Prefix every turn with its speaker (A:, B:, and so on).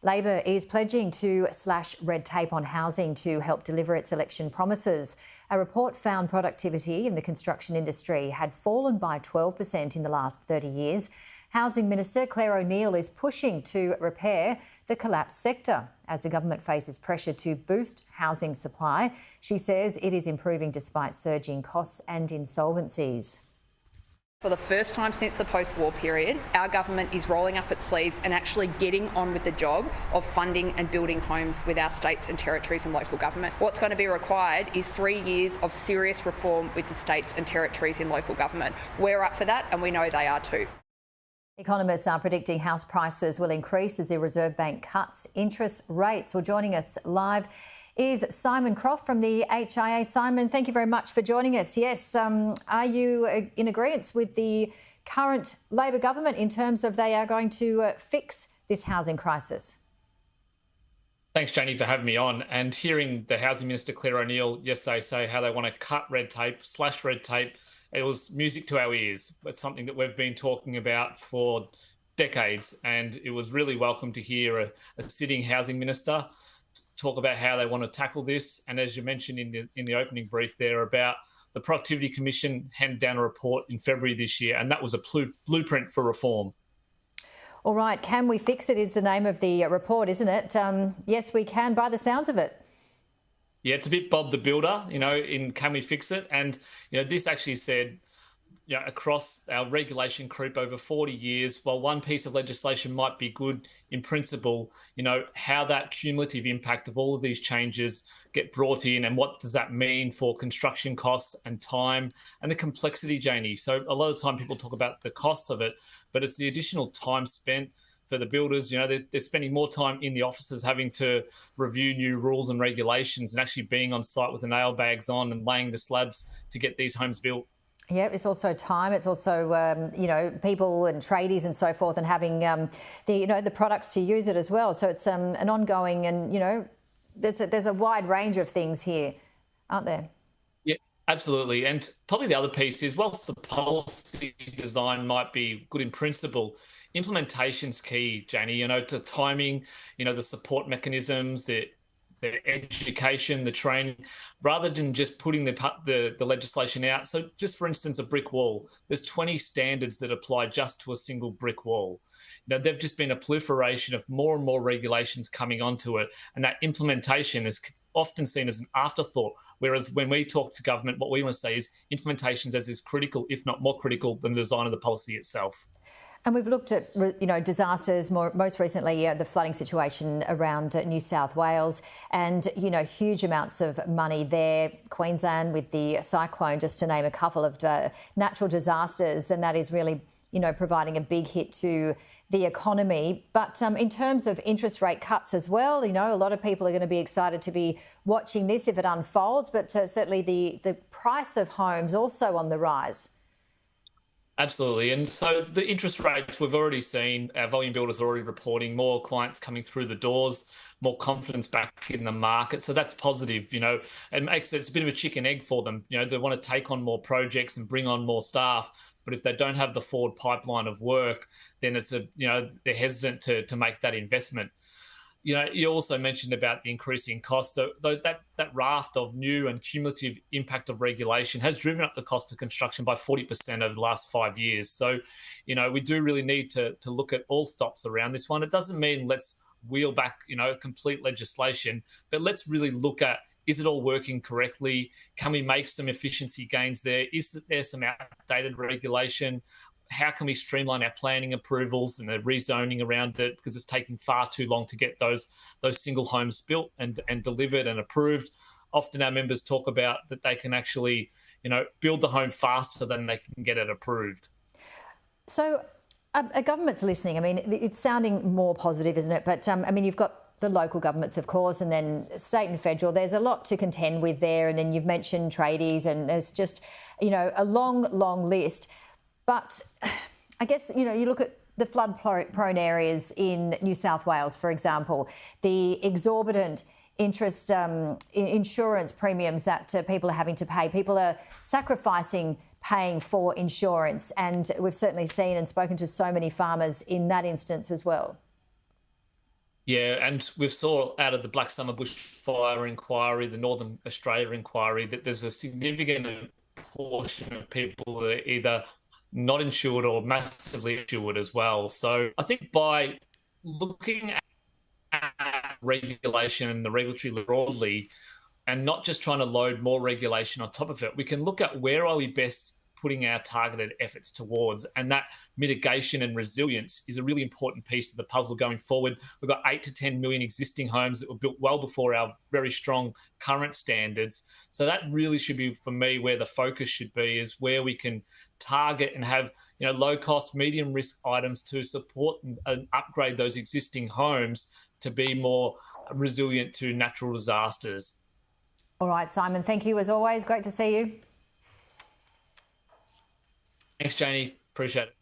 A: Labor is pledging to slash red tape on housing to help deliver its election promises. A report found productivity in the construction industry had fallen by 12% in the last 30 years. Housing Minister Claire O'Neil is pushing to repair the collapsed sector as the government faces pressure to boost housing supply. She says it is improving despite surging costs and insolvencies.
B: For the first time since the post-war period, our government is rolling up its sleeves and actually getting on with the job of funding and building homes with our states and territories and local government. What's going to be required is 3 years of serious reform with the states and territories in local government. We're up for that and we know they are too.
A: Economists are predicting house prices will increase as the Reserve Bank cuts interest rates. Well, joining us live is Simon Croft from the HIA. Simon, thank you very much for joining us. Yes, are you in agreement with the current Labor government in terms of they are going to fix this housing crisis?
C: Thanks, Janie, for having me on. And hearing the Housing Minister, Claire O'Neil, yesterday say how they want to cut red tape, slash red tape, it was music to our ears. It's something that we've been talking about for decades, and it was really welcome to hear a sitting Housing Minister talk about how they want to tackle this. And as you mentioned in the opening brief there about the Productivity Commission handed down a report in February this year, and that was a blueprint for reform.
A: All right, Can We Fix It is the name of the report, isn't it? Yes, we can, by the sounds of it.
C: Yeah, it's a bit Bob the Builder, in Can We Fix It? And, this actually said, across our regulation creep over 40 years, while one piece of legislation might be good in principle, how that cumulative impact of all of these changes get brought in and what does that mean for construction costs and time and the complexity, Janie. So a lot of the time people talk about the costs of it, but it's the additional time spent for the builders. They're spending more time in the offices having to review new rules and regulations and actually being on site with the nail bags on and laying the slabs to get these homes built.
A: Yeah, it's also time. It's also, people and tradies and so forth, and having the products to use it as well. So it's an ongoing, and there's a wide range of things here, aren't there?
C: Yeah, absolutely. And probably the other piece is, whilst the policy design might be good in principle, implementation's key, Janie. To timing, the support mechanisms, the education, the training, rather than just putting the legislation out. So just for instance, a brick wall, there's 20 standards that apply just to a single brick wall. There've just been a proliferation of more and more regulations coming onto it, and that implementation is often seen as an afterthought. Whereas when we talk to government, what we want to say is implementations as critical, if not more critical, than the design of the policy itself.
A: And we've looked at, disasters, most recently the flooding situation around New South Wales and, huge amounts of money there. Queensland with the cyclone, just to name a couple of natural disasters, and that is really, providing a big hit to the economy. But in terms of interest rate cuts as well, a lot of people are going to be excited to be watching this if it unfolds, but certainly the price of homes also on the rise.
C: Absolutely. And so the interest rates we've already seen, our volume builders are already reporting more clients coming through the doors, more confidence back in the market. So that's positive, it makes it's a bit of a chicken egg for them. They want to take on more projects and bring on more staff. But if they don't have the forward pipeline of work, then it's they're hesitant to make that investment. You also mentioned about the increasing cost. That raft of new and cumulative impact of regulation has driven up the cost of construction by 40% over the last 5 years. So, we do really need to look at all stops around this one. It doesn't mean let's wheel back, complete legislation, but let's really look at, is it all working correctly? Can we make some efficiency gains there? Is there some outdated regulation? How can we streamline our planning approvals and the rezoning around it, because it's taking far too long to get those single homes built and delivered and approved. Often our members talk about that they can actually, build the home faster than they can get it approved.
A: So a government's listening. I mean, it's sounding more positive, isn't it? But you've got the local governments, of course, and then state and federal. There's a lot to contend with there. And then you've mentioned tradies, and there's just, a long list. But I guess, you look at the flood-prone areas in New South Wales, for example, the exorbitant interest insurance premiums that people are having to pay. People are sacrificing paying for insurance, and we've certainly seen and spoken to so many farmers in that instance as well.
C: Yeah, and we saw out of the Black Summer bushfire inquiry, the Northern Australia inquiry, that there's a significant portion of people that are either not insured or massively insured as well. So I think by looking at regulation and the regulatory broadly, and not just trying to load more regulation on top of it, we can look at where are we best putting our targeted efforts towards. And that mitigation and resilience is a really important piece of the puzzle going forward. We've got 8 to 10 million existing homes that were built well before our very strong current standards. So that really should be, for me, where the focus should be, is where we can target and have, you know, low cost, medium risk items to support and upgrade those existing homes to be more resilient to natural disasters.
A: All right, Simon, thank you as always. Great to see you.
C: Thanks, Janie. Appreciate it.